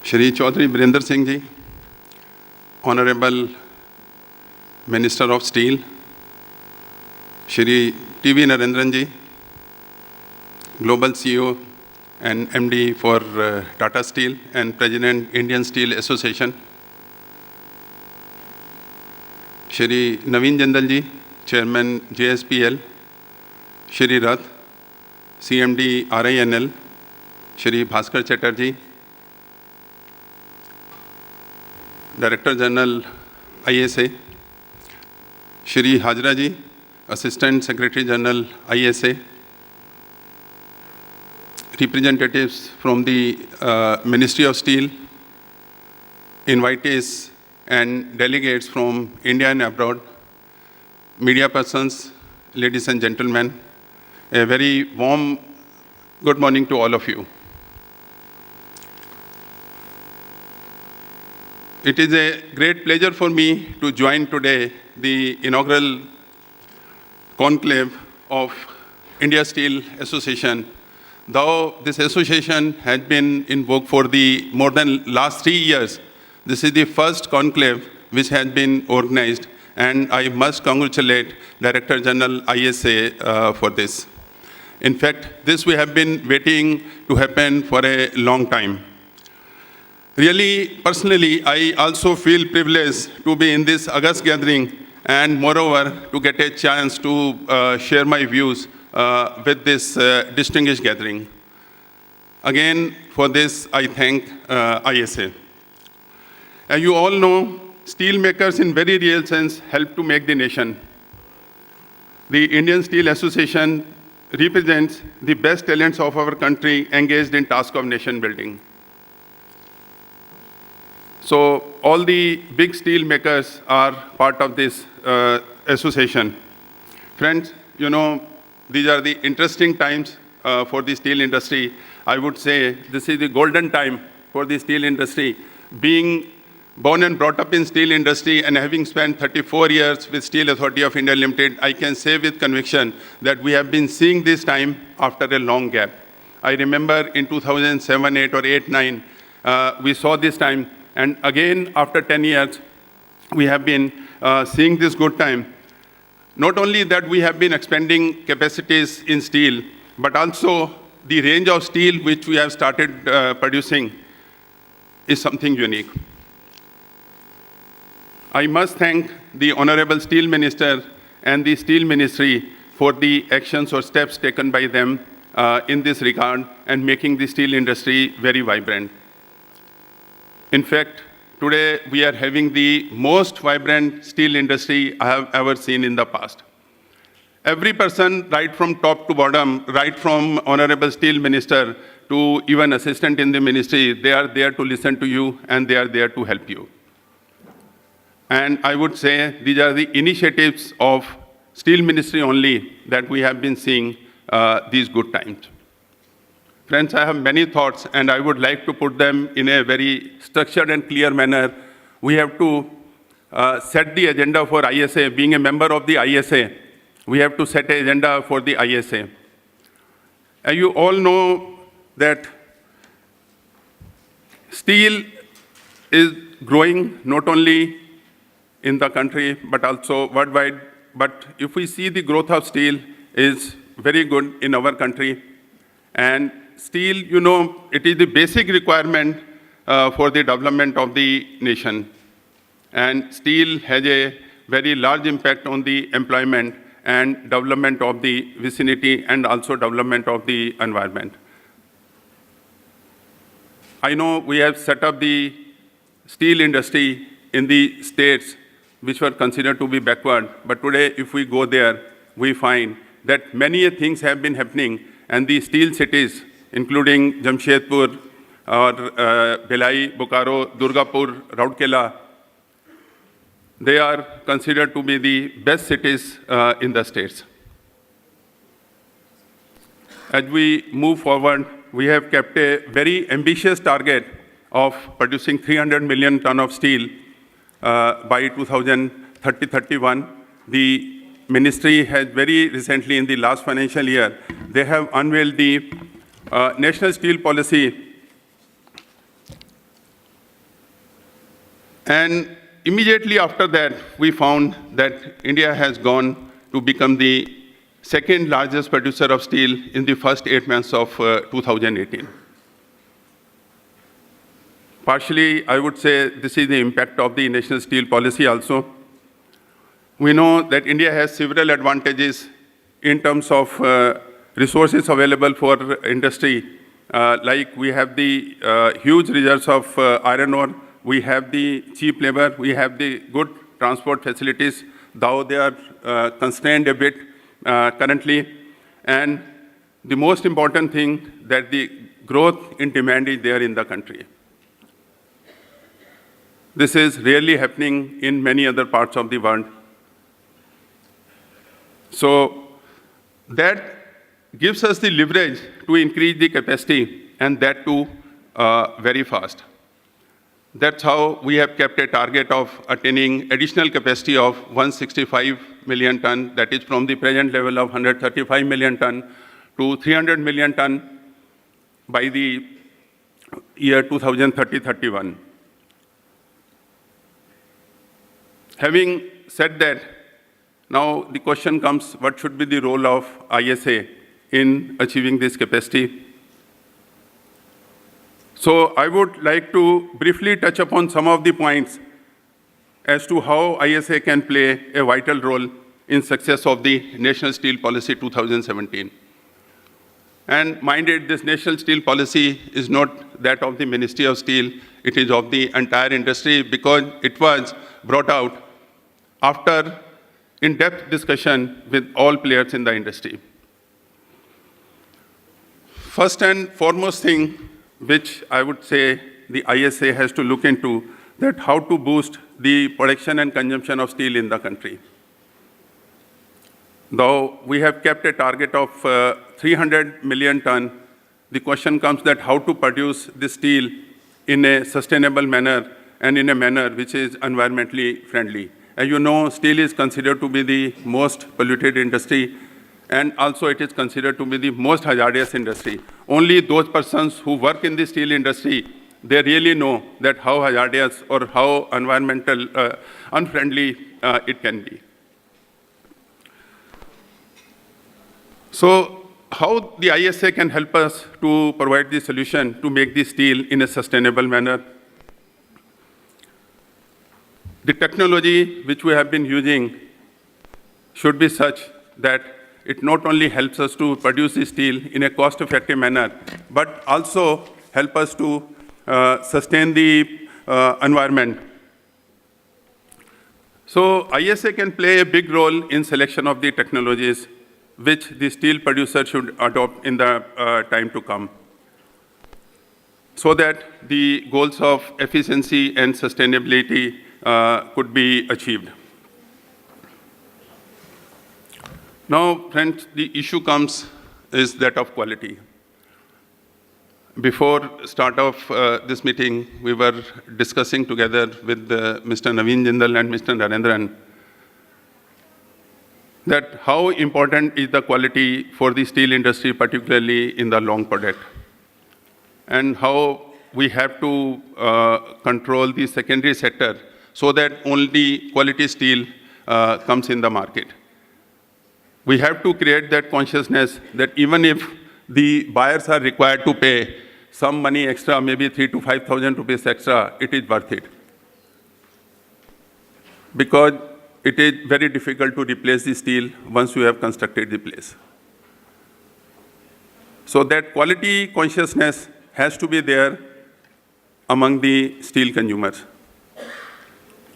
Shri Chaudhary Virender Singh Ji, Honorable Minister of Steel, Shri TV Narendran Ji, Global CEO and MD for Tata Steel and President Indian Steel Association, Shri Naveen Jindal Ji, Chairman JSPL, Shri Rath, CMD RINL, Shri Bhaskar Chatterjee, Director General ISA, Shri Hajra Ji, Assistant Secretary General ISA, representatives from the Ministry of Steel, invitees and delegates from India and abroad, media persons, ladies and gentlemen, a very warm good morning to all of you. It is a great pleasure for me to join today the inaugural conclave of India Steel Association. Though this association has been in vogue for the more than last 3 years, this is the first conclave which has been organized, and I must congratulate Director General ISA for this. In fact, this we have been waiting to happen for a long time. Really, personally, I also feel privileged to be in this August gathering and moreover to get a chance to share my views with this distinguished gathering. Again, for this, I thank ISA. As you all know, steel makers in very real sense help to make the nation. The Indian Steel Association represents the best talents of our country engaged in task of nation building. So all the big steel makers are part of this association. Friends, you know, these are the interesting times for the steel industry. I would say this is the golden time for the steel industry. Being born and brought up in steel industry and having spent 34 years with Steel Authority of India Limited, I can say with conviction that we have been seeing this time after a long gap. I remember in 2007, 8 or 8, 9, we saw this time. And again, after 10 years, we have been seeing this good time. Not only that we have been expanding capacities in steel, but also the range of steel which we have started producing is something unique. I must thank the Honorable Steel Minister and the Steel Ministry for the actions or steps taken by them in this regard and making the steel industry very vibrant. In fact, today we are having the most vibrant steel industry I have ever seen in the past. Every person, right from top to bottom, right from Honorable Steel Minister to even assistant in the ministry, they are there to listen to you and they are there to help you. And I would say these are the initiatives of Steel Ministry only that we have been seeing these good times. Friends, I have many thoughts and I would like to put them in a very structured and clear manner. We have to set the agenda for ISA. Being a member of the ISA, we have to set an agenda for the ISA. As you all know that steel is growing not only in the country but also worldwide. But if we see the growth of steel is very good in our country. And steel, you know, it is the basic requirement for the development of the nation. And steel has a very large impact on the employment and development of the vicinity and also development of the environment. I know we have set up the steel industry in the states which were considered to be backward, but today if we go there, we find that many things have been happening and the steel cities, including Jamshedpur, or Bhilai, Bokaro, Durgapur, Rourkela, they are considered to be the best cities in the states. As we move forward, we have kept a very ambitious target of producing 300 million ton of steel by 2030-31. The ministry has very recently, in the last financial year, they have unveiled the National Steel Policy And immediately after that, we found that India has gone to become the second largest producer of steel in the first 8 months of 2018. Partially, I would say this is the impact of the national steel policy also. We know that India has several advantages in terms of resources available for industry. Like we have the huge reserves of iron ore, we have the cheap labor, we have the good transport facilities, though they are constrained a bit currently. And the most important thing, that the growth in demand is there in the country. This is rarely happening in many other parts of the world. So that gives us the leverage to increase the capacity, and that too very fast. That's how we have kept a target of attaining additional capacity of 165 million ton, that is from the present level of 135 million ton to 300 million ton by the year 2030-31. Having said that, now the question comes, what should be the role of ISA in achieving this capacity? So I would like to briefly touch upon some of the points as to how ISA can play a vital role in success of the National Steel Policy 2017. And mind it, this National Steel Policy is not that of the Ministry of Steel, it is of the entire industry, because it was brought out after in-depth discussion with all players in the industry. First and foremost thing, which I would say the ISA has to look into, that how to boost the production and consumption of steel in the country. Though we have kept a target of 300 million ton, the question comes that how to produce this steel in a sustainable manner and in a manner which is environmentally friendly. As you know, steel is considered to be the most polluted industry, and also it is considered to be the most hazardous industry. Only those persons who work in the steel industry, they really know that how hazardous or how environmental unfriendly it can be. So how the ISA can help us to provide the solution to make the steel in a sustainable manner? The technology which we have been using should be such that it not only helps us to produce the steel in a cost-effective manner, but also help us to sustain the environment. So ISA can play a big role in selection of the technologies which the steel producer should adopt in the time to come, so that the goals of efficiency and sustainability could be achieved. Now, friends, the issue comes is that of quality. Before start of this meeting, we were discussing together with Mr. Naveen Jindal and Mr. Narendran that how important is the quality for the steel industry, particularly in the long product, and how we have to control the secondary sector so that only quality steel comes in the market. We have to create that consciousness that even if the buyers are required to pay some money extra, maybe 3,000 to 5,000 rupees extra, it is worth it. Because it is very difficult to replace the steel once you have constructed the place. So that quality consciousness has to be there among the steel consumers.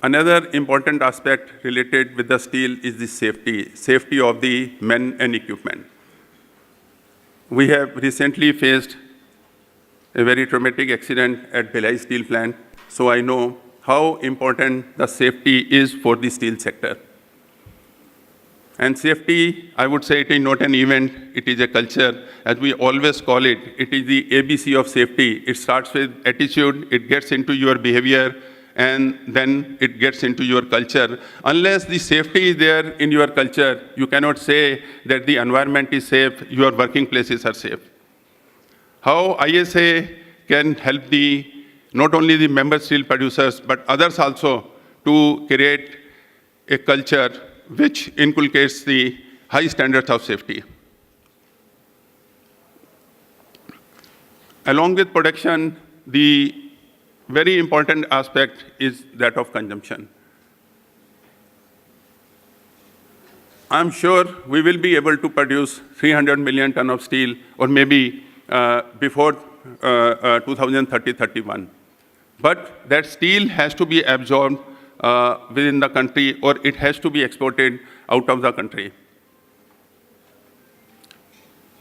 Another important aspect related with the steel is the safety of the men and equipment. We have recently faced a very traumatic accident at Bhilai steel plant, so I know how important the safety is for the steel sector. And safety, I would say it is not an event, it is a culture. As we always call it, it is the ABC of safety. It starts with attitude, it gets into your behavior, and then it gets into your culture. Unless the safety is there in your culture, you cannot say that the environment is safe, your working places are safe. How ISA can help the not only the member steel producers, but others also, to create a culture which inculcates the high standards of safety. Along with production, the very important aspect is that of consumption. I'm sure we will be able to produce 300 million ton of steel, or maybe before 2030-31. But that steel has to be absorbed within the country, or it has to be exported out of the country.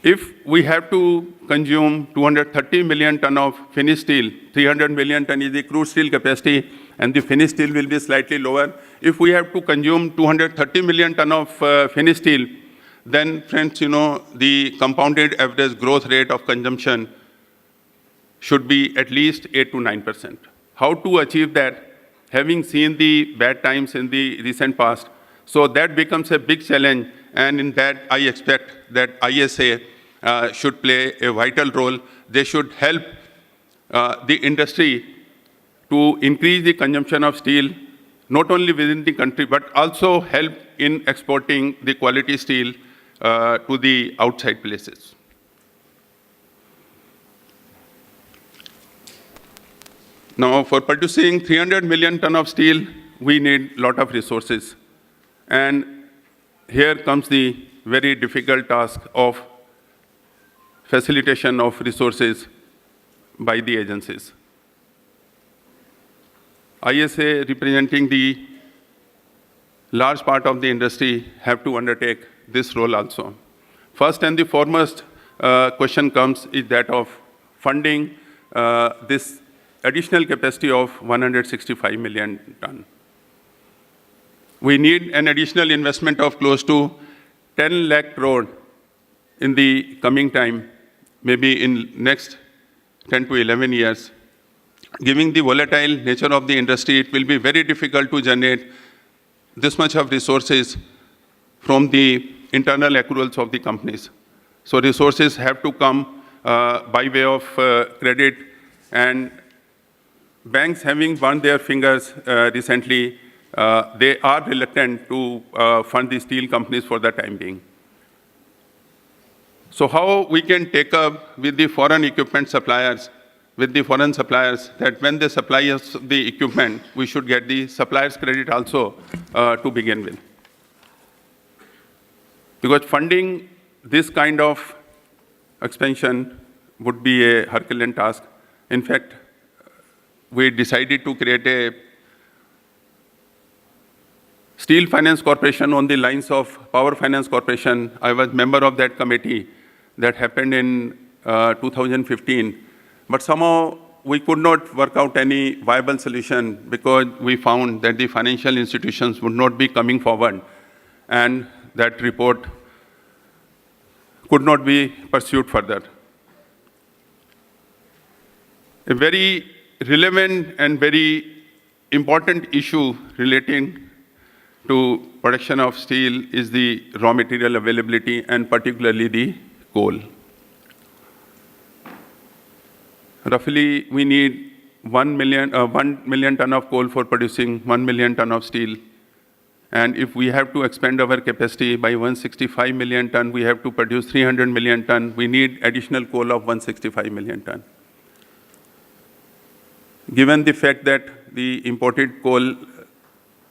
If we have to consume 230 million ton of finished steel, 300 million ton is the crude steel capacity, and the finished steel will be slightly lower. If we have to consume 230 million ton of finished steel, then friends, the compounded average growth rate of consumption should be at least 8 to 9%. How to achieve that? Having seen the bad times in the recent past, so that becomes a big challenge, and in that I expect that ISA should play a vital role. They should help the industry to increase the consumption of steel, not only within the country, but also help in exporting the quality steel to the outside places. Now, for producing 300 million ton of steel, we need a lot of resources. And here comes the very difficult task of facilitation of resources by the agencies. ISA, representing the large part of the industry, have to undertake this role also. First and the foremost question comes is that of funding this additional capacity of 165 million ton. We need an additional investment of close to 10 lakh crore in the coming time, maybe in next 10 to 11 years. Given the volatile nature of the industry, it will be very difficult to generate this much of resources from the internal accruals of the companies. So resources have to come by way of credit, and banks, having burned their fingers recently, they are reluctant to fund the steel companies for the time being. So how we can take up with the foreign equipment suppliers, with the foreign suppliers, that when they supply us the equipment, we should get the suppliers credit also to begin with. Because funding this kind of expansion would be a Herculean task. In fact, we decided to create a Steel Finance Corporation on the lines of Power Finance Corporation. I was member of that committee. That happened in 2015. But somehow we could not work out any viable solution because we found that the financial institutions would not be coming forward, and that report could not be pursued further. A very relevant and very important issue relating to production of steel is the raw material availability, and particularly the coal. Roughly, we need 1 million ton of coal for producing 1 million ton of steel. And if we have to expand our capacity by 165 million ton, we have to produce 300 million ton. We need additional coal of 165 million ton. Given the fact that the imported coal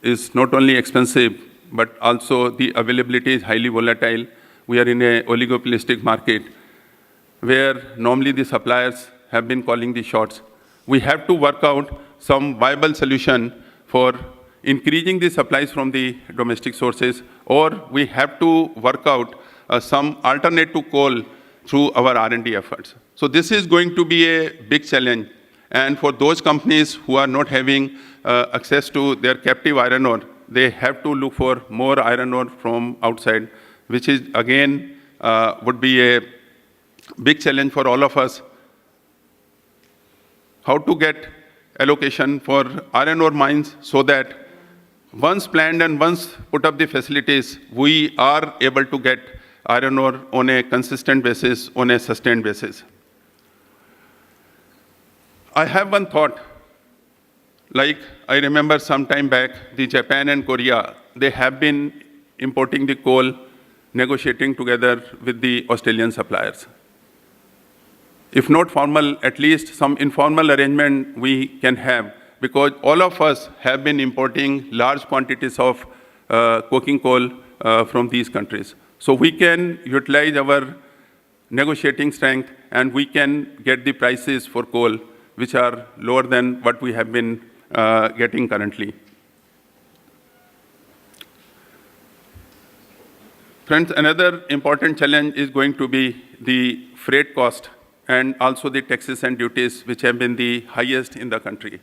is not only expensive, but also the availability is highly volatile, we are in an oligopolistic market where normally the suppliers have been calling the shots. We have to work out some viable solution for increasing the supplies from the domestic sources, or we have to work out some alternate to coal through our R&D efforts. So this is going to be a big challenge. And for those companies who are not having access to their captive iron ore, they have to look for more iron ore from outside, which is again would be a big challenge for all of us. How to get allocation for iron ore mines so that once planned and once put up the facilities, we are able to get iron ore on a consistent basis, on a sustained basis. I have one thought. Like I remember some time back, the Japan and Korea, they have been importing the coal, negotiating together with the Australian suppliers. If not formal, at least some informal arrangement we can have, because all of us have been importing large quantities of coking coal from these countries. So we can utilize our negotiating strength and we can get the prices for coal which are lower than what we have been getting currently. Friends, another important challenge is going to be the freight cost and also the taxes and duties which have been the highest in the country.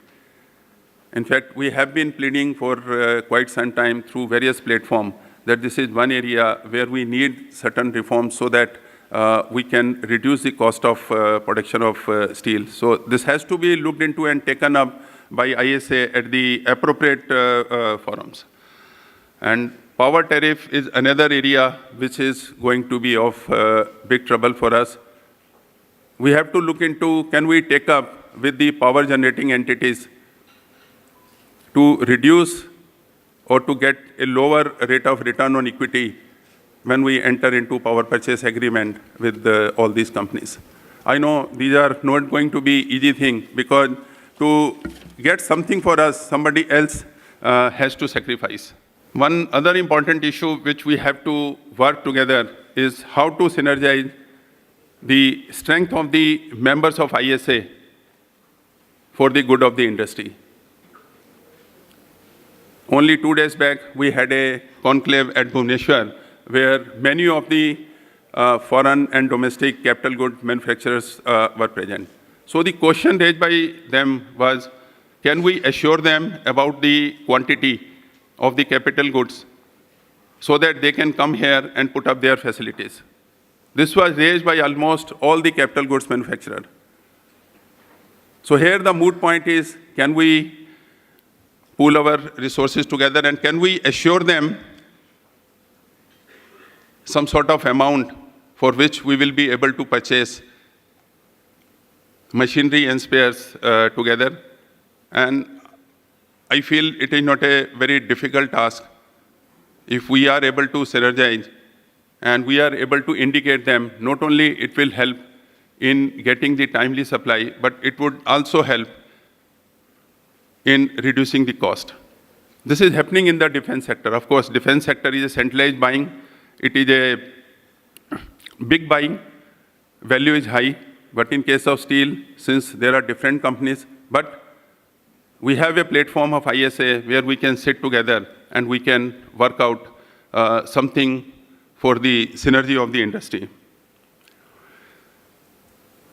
In fact, we have been pleading for quite some time through various platforms that this is one area where we need certain reforms so that we can reduce the cost of production of steel. So this has to be looked into and taken up by ISA at the appropriate forums. And power tariff is another area which is going to be of big trouble for us. We have to look into, can we take up with the power generating entities to reduce or to get a lower rate of return on equity when we enter into power purchase agreement with all these companies. I know these are not going to be easy thing, because to get something for us, somebody else has to sacrifice. One other important issue which we have to work together is how to synergize the strength of the members of ISA for the good of the industry. Only 2 days back, we had a conclave at Bhubaneswar where many of the foreign and domestic capital good manufacturers were present. So the question raised by them was, can we assure them about the quantity of the capital goods so that they can come here and put up their facilities? This was raised by almost all the capital goods manufacturers. So here the moot point is, can we pool our resources together and can we assure them some sort of amount for which we will be able to purchase machinery and spares together? And I feel it is not a very difficult task if we are able to synergize and we are able to indicate them. Not only it will help in getting the timely supply, but it would also help in reducing the cost. This is happening in the defense sector. Of course, defense sector is a centralized buying. It is a big buying. Value is high. But in case of steel, since there are different companies, but we have a platform of ISA where we can sit together and we can work out something for the synergy of the industry.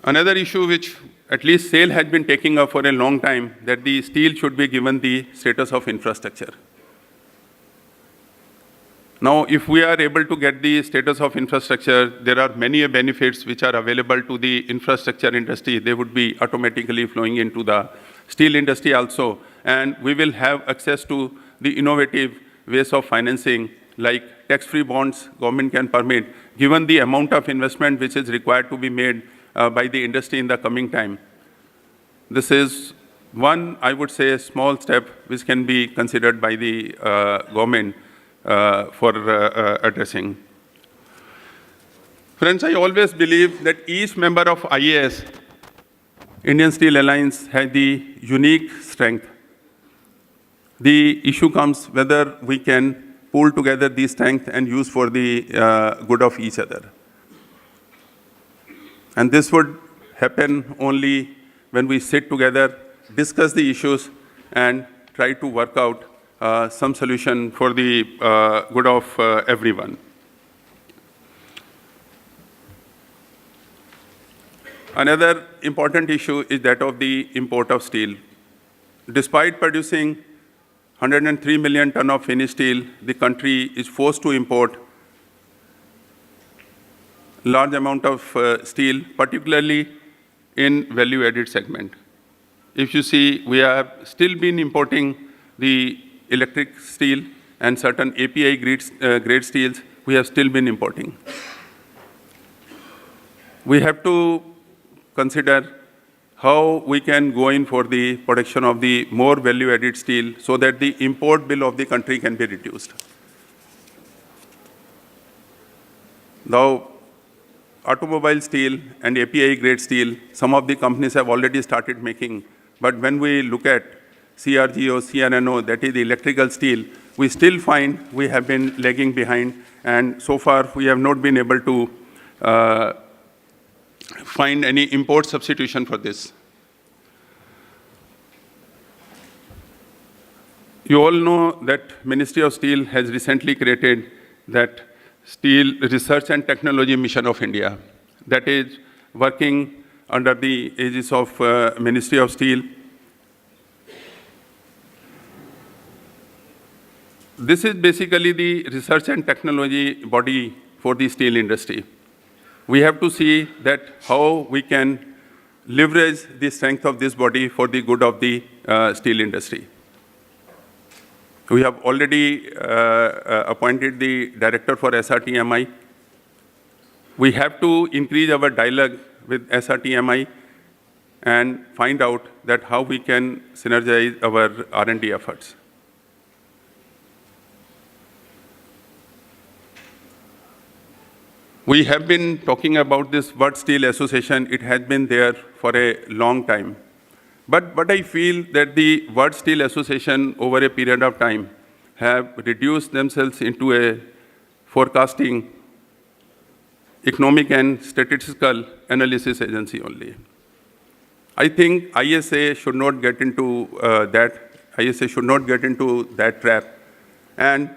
Another issue which at least SAIL has been taking up for a long time, that the steel should be given the status of infrastructure. Now, if we are able to get the status of infrastructure, there are many benefits which are available to the infrastructure industry. They would be automatically flowing into the steel industry also. And we will have access to the innovative ways of financing, like tax-free bonds government can permit, given the amount of investment which is required to be made by the industry in the coming time. This is one, I would say, small step which can be considered by the government for addressing. Friends, I always believe that each member of IAS, Indian Steel Alliance, has the unique strength. The issue comes whether we can pool together these strengths and use for the good of each other. And this would happen only when we sit together, discuss the issues, and try to work out some solution for the good of everyone. Another important issue is that of the import of steel. Despite producing 103 million tons of finished steel, the country is forced to import large amount of steel, particularly in value-added segment. If you see, we have still been importing the electric steel and certain API grade steels, we have still been importing. We have to consider how we can go in for the production of the more value-added steel so that the import bill of the country can be reduced. Now, automobile steel and API-grade steel, some of the companies have already started making. But when we look at CRGO, CNNO, that is the electrical steel, we still find we have been lagging behind. And so far, we have not been able to find any import substitution for this. You all know that Ministry of Steel has recently created that Steel Research and Technology Mission of India, that is working under the aegis of Ministry of Steel. This is basically the research and technology body for the steel industry. We have to see that how we can leverage the strength of this body for the good of the steel industry. We have already appointed the director for SRTMI. We have to increase our dialogue with SRTMI and find out that how we can synergize our R&D efforts. We have been talking about this World Steel Association. It has been there for a long time. But I feel that the World Steel Association over a period of time have reduced themselves into a forecasting, economic and statistical analysis agency only. I think ISA should not get into that trap. And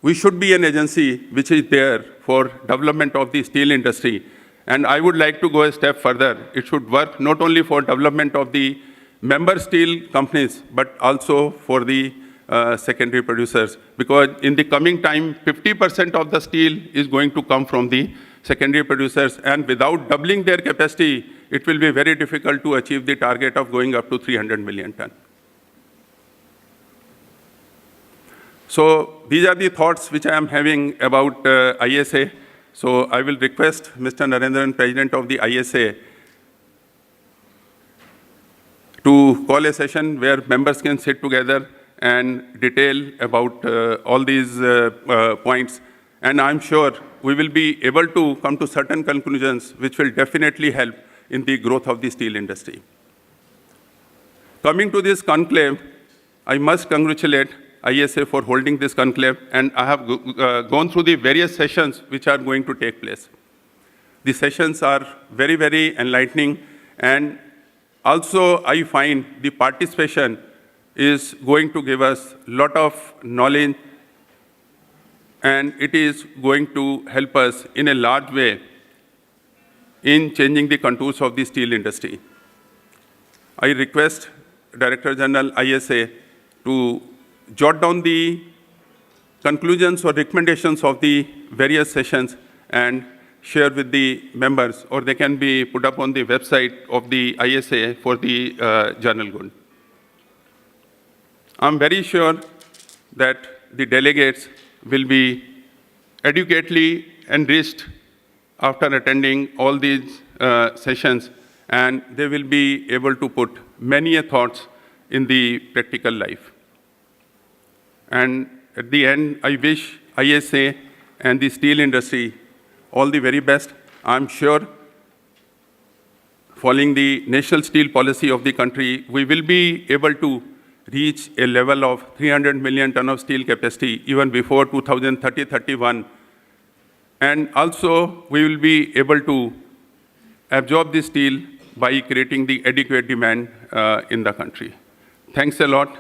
we should be an agency which is there for development of the steel industry. And I would like to go a step further. It should work not only for development of the member steel companies, but also for the secondary producers. Because in the coming time, 50% of the steel is going to come from the secondary producers. And without doubling their capacity, it will be very difficult to achieve the target of going up to 300 million ton. So these are the thoughts which I am having about ISA. So I will request Mr. Narendran, President of the ISA, to call a session where members can sit together and detail about all these points. And I'm sure we will be able to come to certain conclusions which will definitely help in the growth of the steel industry. Coming to this conclave, I must congratulate ISA for holding this conclave, and I have gone through the various sessions which are going to take place. The sessions are very, very enlightening, and also I find the participation is going to give us a lot of knowledge, and it is going to help us in a large way in changing the contours of the steel industry. I request Director General ISA to jot down the conclusions or recommendations of the various sessions and share with the members, or they can be put up on the website of the ISA for the general good. I'm very sure that the delegates will be adequately enriched after attending all these sessions, and they will be able to put many thoughts in the practical life. And at the end, I wish ISA and the steel industry all the very best. I'm sure, following the national steel policy of the country, we will be able to reach a level of 300 million ton of steel capacity even before 2030-31. And also, we will be able to absorb the steel by creating the adequate demand in the country. Thanks a lot.